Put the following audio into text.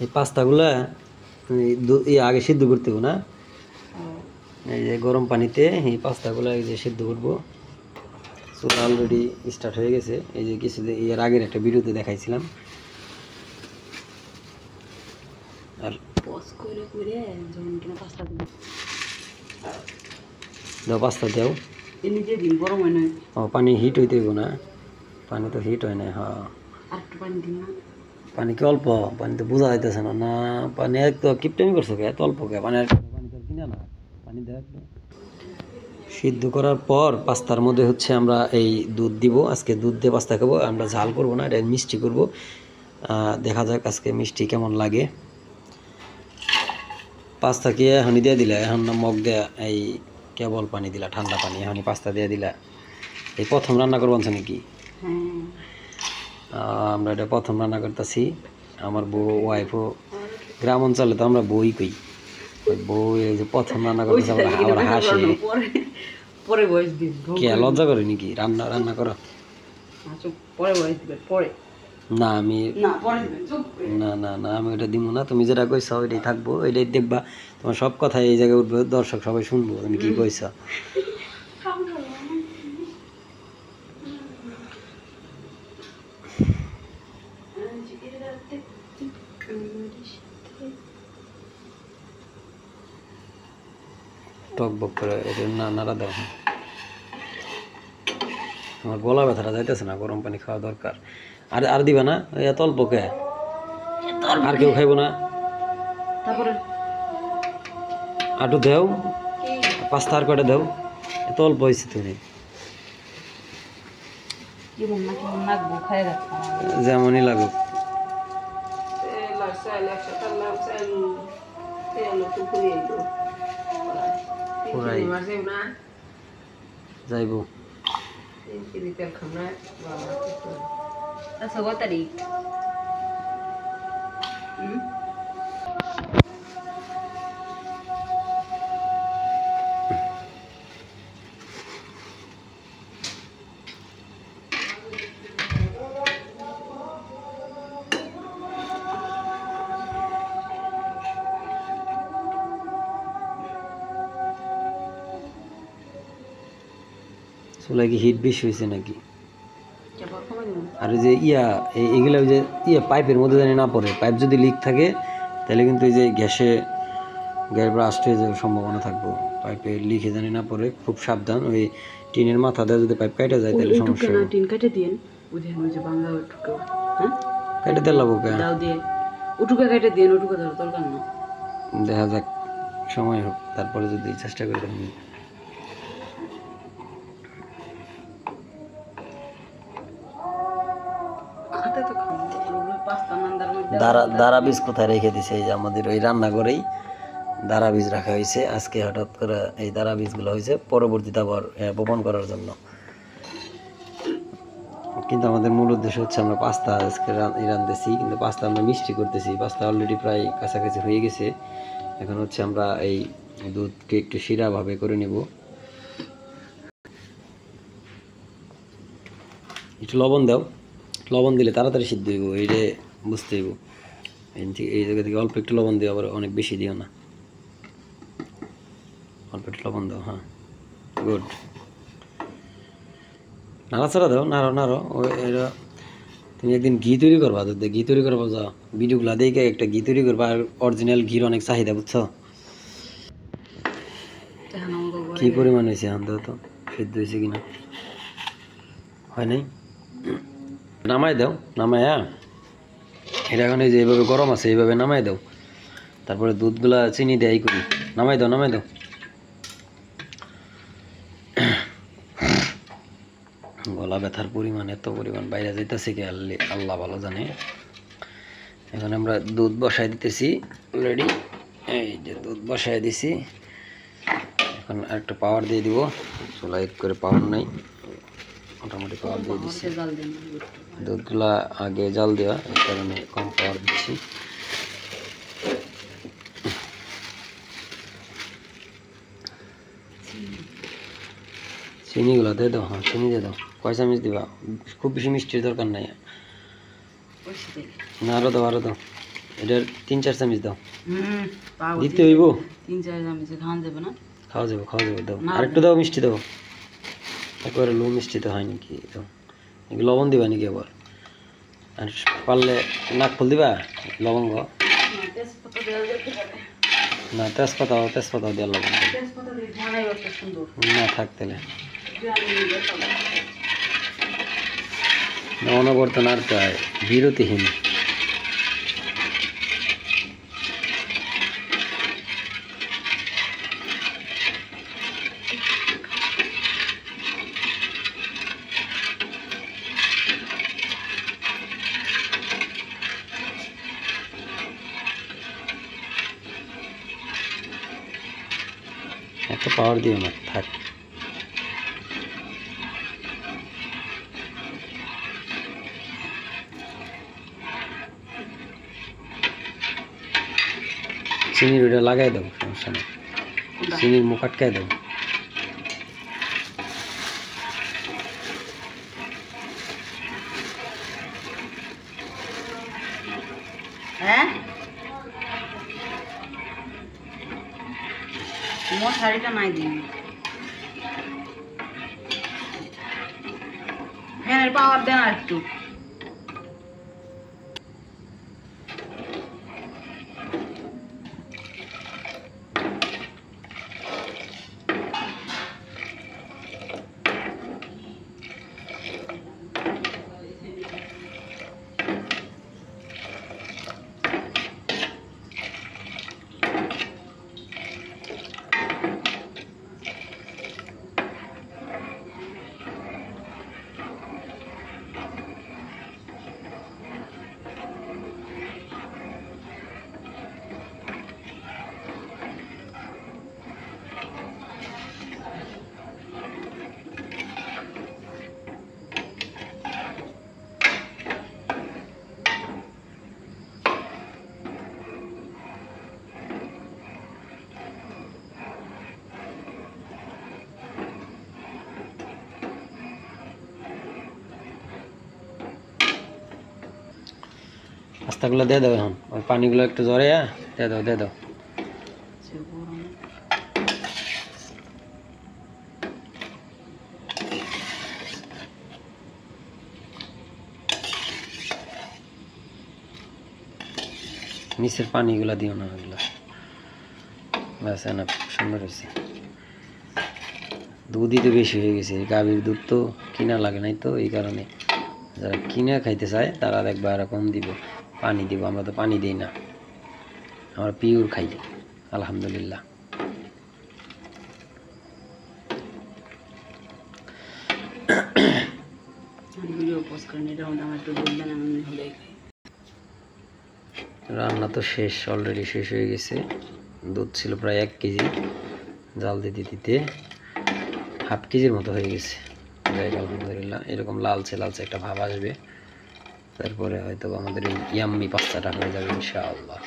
এই পাস্তাগুলা আগে সিদ্ধ করতে হবে না? এই যে গরম পানিতে এই পাস্তাগুলো এই যে সিদ্ধ করবো। চুলা অলরেডি স্টার্ট হয়ে গেছে। এই যে কিছু এর আগের একটা ভিডিওতে দেখাইছিলাম। আর দাও পাস্তা দাও। ও পানি হিট হইতে হইব না? পানি তো হিট হয় না। হ্যাঁ পানি কি অল্প? পানি তো বোঝা যাইতেছে না। না পানি একটু কিপটামি করছো কে? এত অল্প কে? পানি পানি তো কিনা না। পানি দেওয়া একটু সিদ্ধ করার পর পাস্তার মধ্যে হচ্ছে আমরা এই দুধ দিব। আজকে দুধ দিয়ে পাস্তা খাবো আমরা, ঝাল করব না, এটা মিষ্টি করব। দেখা যাক আজকে মিষ্টি কেমন লাগে। পাস্তা কি এখনই দিয়ে দিলা? এখন না মগ দেয়া এই কেবল পানি দিলা, ঠান্ডা পানি, এখনই পাস্তা দিয়ে দিলা? এই প্রথম রান্না করবো নাকি? আমরা এটা প্রথম রান্না করতেছি। আমার বউ ওয়াইফও, গ্রাম অঞ্চলে তো আমরা বই কই, বউ এই যে প্রথম রান্না করতেছে আবার হাসি। কে লজ্জা করে নাকি রান্না রান্না করো? না আমি না না না আমি ওইটা দিব না। তুমি যেটা কইছো ওইটাই থাকবো, ওইটাই দেখবা। তোমার সব কথা এই জায়গায় উঠবে, দর্শক সবাই শুনবো তুমি কি কইছো। টক বক করে এটা নাড়া দাও। আমার গলা ব্যথাটা যাইতেছে না, গরম পানি খাওয়া দরকার। আর আর দিবা না? এত অল্প কে? আর কেউ খাইব না? আটু দেও, পাস্তা আর কয়টা দেও। এত অল্প হয়েছে তুমি। যেমনই লাগুক। যাইব চুলা কি হিট বেশি হয়েছে নাকি? আর যে এগুলো যে পাইপের মধ্যে জানি না পড়ে। পাইপ যদি লিক থাকে তাহলে কিন্তু এই যে গ্যাস ব্রাস্ট হয়ে যাওয়ার সম্ভাবনা থাকবো। পাইপে লিখে জানি না পড়ে, খুব সাবধান। ওই টিনের মাথা দিয়ে যদি পাইপ কেটে যায় তাহলে সমস্যা হবে। টিন কেটে দিন, কেটে দিলাম ওকে, দেখা যাক সময় হোক, তারপরে যদি চেষ্টা করে দেখি। দারা বীজ কোথায় রেখে দিছে? এই যে আমাদের ওই রান্নাঘরেই দারা বীজ রাখা হয়েছে। আজকে হঠাৎ করে এই দারা বীজগুলো হয়েছে পরবর্তীতে আবার বপন করার জন্য। কিন্তু আমাদের মূল উদ্দেশ্য হচ্ছে আমরা পাস্তা আজকে রাঁধতেছি, কিন্তু পাস্তা আমরা মিষ্টি করতেছি। পাস্তা অলরেডি প্রায় কাছাকাছি হয়ে গেছে। এখন হচ্ছে আমরা এই দুধকে একটু শিরা ভাবে করে নেব। একটু লবণ দাও, লবণ দিলে তাড়াতাড়ি সিদ্ধ হইব, এইটা বুঝতে হইব। এই জায়গা থেকে অল্প একটু লবণ দিও, আবার অনেক বেশি দিও না, অল্প একটু লবণ দাও। হ্যাঁ গুড। নাড়াচাড়া দাও, নাড়ো নাড়ো। এটা তুমি একদিন ঘি তৈরি করবা, দুধে ঘি তৈরি করবা, যাও ভিডিওগুলো দেখে একটা ঘি তৈরি করবা। আর অরিজিনাল ঘির অনেক চাহিদা, বুঝছো? কি পরিমাণ হয়েছে এখন তো সিদ্ধ হয়েছে কিনা, হয় নাই? নামাই দাও, নামায়া এটা এখন এই যে এইভাবে গরম আছে, এইভাবে নামাই দাও। তারপরে দুধগুলা চিনি দেয় করি, নামাই দাও, নামাই দাও। গলা ব্যথার পরিমাণ এত পরিমাণ বাইরে যাইতেছে কি আল্লাহ ভালো জানে। এখন আমরা দুধ বসাই দিতেছি অলরেডি। এই যে দুধ বসাই দিছি, এখন আরেকটা পাওয়ার দিয়ে দিব। চুলা এক করে পাওয়ার নাই, মোটামুটি পাওয়ার দিয়ে দিচ্ছি। দুধগুলা আগে জাল দেওয়া, এই কারণে কম পাওয়ার দিচ্ছি। চিনিগুলো দিয়ে দাও। হ্যাঁ চিনি দিয়ে দাও। কয় চামচ দিবা? খুব বেশি মিষ্টির দরকার নাই। না আরো দাও, আরো দাও। এটার 3-4 চামচ দাও। দিতে হইব 3-4 চামচ খাওয়া যাবে না? খাওয়া যাবে দাও। আরেকটু দাও, মিষ্টি দাও, একবারে লো মিষ্টি তো হয় নাকি দাও। লবণ দিবা নাকি আবার? আর পারলে নাকফুল দিবা, লবঙ্গ না, তেজপাতাও দেওয়া লাগবে না, থাক তাহলে অনবর্ত নাড়তে হয় বিরতিহীন। এত পাওয়ার দিও না, থাক। চিনির ওটা লাগাই দাও, সমস্যা নেই, চিনির মুখ আটকাই দাও। হ্যাঁ মশারিটা নাই দিন, ফ্যানের পাওয়ার দেন আর একটু। আস্তাগুলো দিয়ে দাও, এখন ওই পানিগুলো একটু জরে দিয়ে দাও। নিচের পানিগুলো দিও না, ওগুলো ব্যাস না, সুন্দর হয়েছে। দুধই তো বেশি হয়ে গেছে, গাভীর দুধ তো কিনা লাগে নাই তো, এই কারণে যারা কিনে খাইতে চায় তারা দেখবা এরকম দিব, পানি দিব। আমরা তো পানি দিই না, আমরা পিওর খাই আলহামদুলিল্লাহ। রান্না তো শেষ, অলরেডি শেষ হয়ে গেছে। দুধ ছিল প্রায় 1 কেজি, জাল দিতে দিতে হাফ কেজির মতো হয়ে গেছে। আলহামদুলিল্লাহ, এরকম লালচে একটা ভাব আসবে, তারপরে হয়তো আমাদের এই ইয়াম্মি পাস্তাটা হয়ে যাবে ইনশাআল্লাহ।